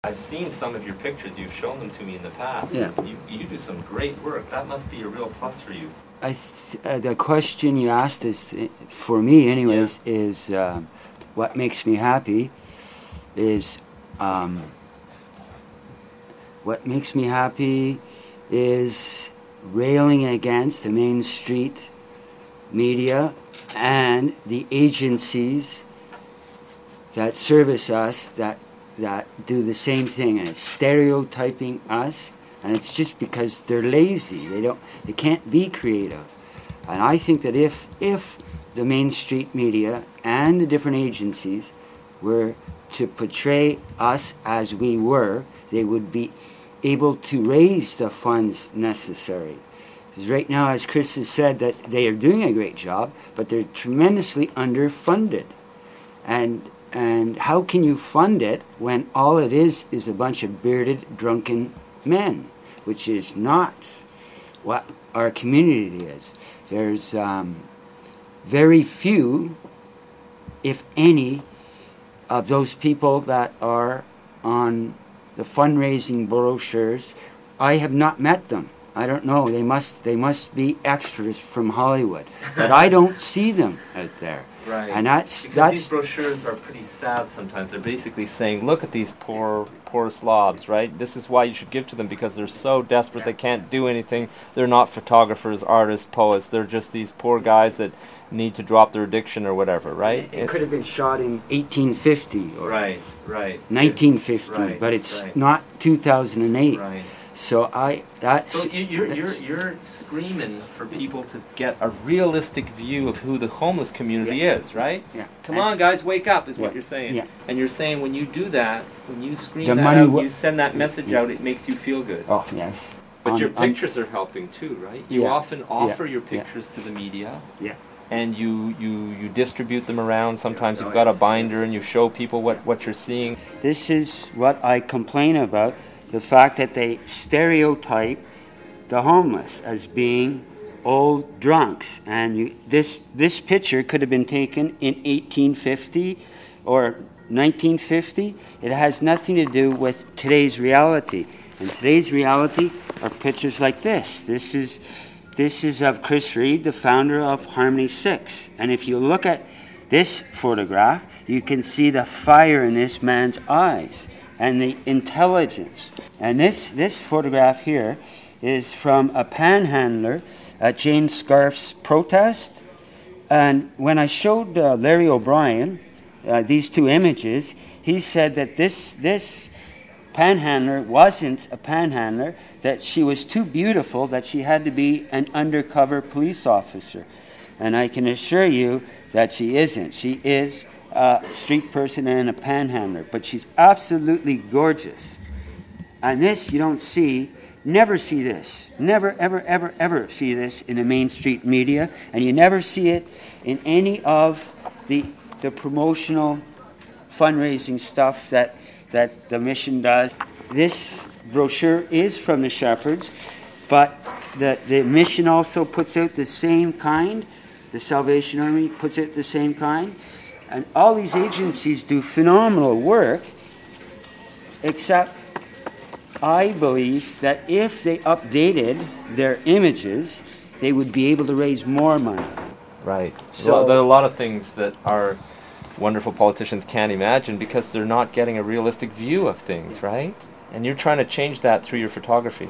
I've seen some of your pictures. You've shown them to me in the past. Yeah. You do some great work. That must be a real plus for you. The question you asked is, for me anyways, is what makes me happy is railing against the main street media and the agencies that service us that do the same thing, and it's stereotyping us, and it's just because they're lazy. They can't be creative. And I think that if the main street media and the different agencies were to portray us as we were, they would be able to raise the funds necessary. Because right now, as Chris has said, that they are doing a great job, but they're tremendously underfunded. And how can you fund it when all it is a bunch of bearded, drunken men, which is not what our community is. There's very few, if any, of those people that are on the fundraising brochures. I have not met them. I don't know. They must be extras from Hollywood, but I don't see them out there. Right. And that's these brochures are pretty sad sometimes. They're basically saying, look at these poor slobs, right? This is why you should give to them, because they're so desperate they can't do anything. They're not photographers, artists, poets. They're just these poor guys that need to drop their addiction or whatever, right? It could have been shot in 1850 or right. 1950, but it's not 2008. Right. So you're screaming for people to get a realistic view of who the homeless community is, right? Yeah. Come on, guys, wake up, is what you're saying. Yeah. And you're saying when you do that, when you scream that out, you send that message out, it makes you feel good. Oh, yes. But your pictures are helping too, right? You often offer your pictures to the media. Yeah. And you distribute them around. Sometimes you've got a binder and you show people what you're seeing. This is what I complain about. The fact that they stereotype the homeless as being old drunks. And this picture could have been taken in 1850 or 1950. It has nothing to do with today's reality. And today's reality are pictures like this. This is of Chris Reid, the founder of Harmony 6. And if you look at this photograph, you can see the fire in this man's eyes and the intelligence. And this photograph here is from a panhandler at Jane Scarf's protest. And when I showed Larry O'Brien these two images, he said that this panhandler wasn't a panhandler, that she was too beautiful, that she had to be an undercover police officer. And I can assure you that she isn't. She is a street person and a panhandler, but she's absolutely gorgeous. And this you don't see, never see this, never, ever, ever, ever see this in the main street media, and you never see it in any of the promotional fundraising stuff that the mission does. This brochure is from the Shepherds, but the mission also puts out the same kind. The Salvation Army puts out the same kind. And all these agencies do phenomenal work, except I believe that if they updated their images, they would be able to raise more money. Right. So there are a lot of things that our wonderful politicians can't imagine because they're not getting a realistic view of things, right? And you're trying to change that through your photography.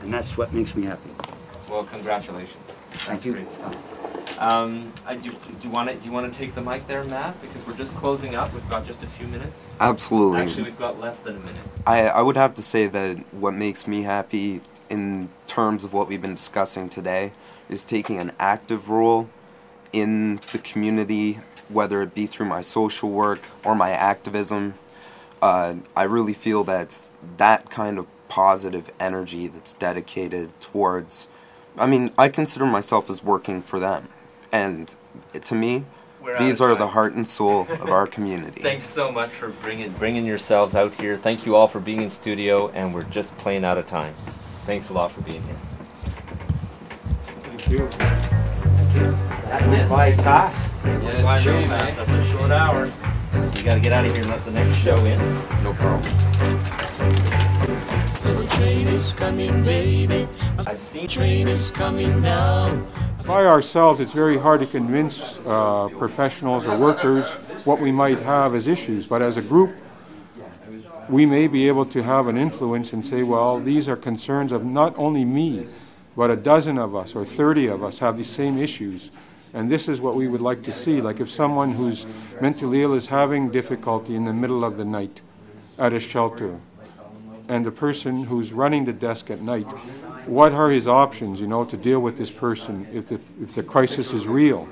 And that's what makes me happy. Well, congratulations. Thank you. Great stuff. Do you want to take the mic there, Matt? Because we're just closing up. We've got just a few minutes. Absolutely. Actually, we've got less than a minute. I would have to say that what makes me happy in terms of what we've been discussing today is taking an active role in the community, whether it be through my social work or my activism. I really feel that that kind of positive energy that's dedicated towards, I consider myself as working for them. And to me, these are the heart and soul of our community. Thanks so much for bringing yourselves out here. Thank you all for being in studio, and we're just plain out of time. Thanks a lot for being here. Thank you. That went by fast. Yeah, it's true, man. That's a short hour. We got to get out of here and let the next show in. No problem. is coming, baby. I've seen Train is coming now. By ourselves, it's very hard to convince professionals or workers what we might have as issues, but as a group, we may be able to have an influence and say, well, these are concerns of not only me, but a dozen of us or 30 of us have the same issues. And this is what we would like to see. Like if someone who's mentally ill is having difficulty in the middle of the night at a shelter, and the person who's running the desk at night, what are his options, to deal with this person if the crisis is real?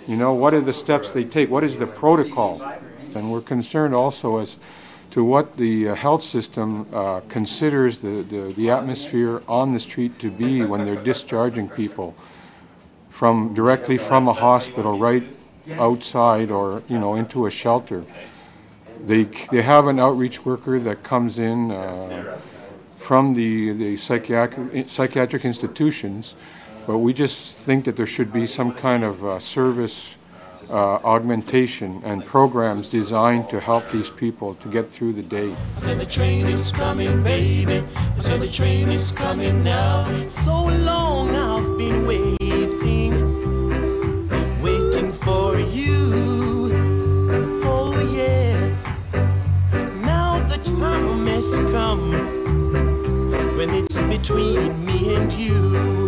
What are the steps they take? What is the protocol? And we're concerned also as to what the health system considers the atmosphere on the street to be when they're discharging people directly from a hospital right outside or into a shelter. They have an outreach worker that comes in from the psychiatric institutions, but we just think that there should be some kind of service augmentation and programs designed to help these people to get through the day. Said the train is coming, baby. Said the train is coming now. So long I've been waiting for you. Oh yeah. Now the time has come when it's between me and you.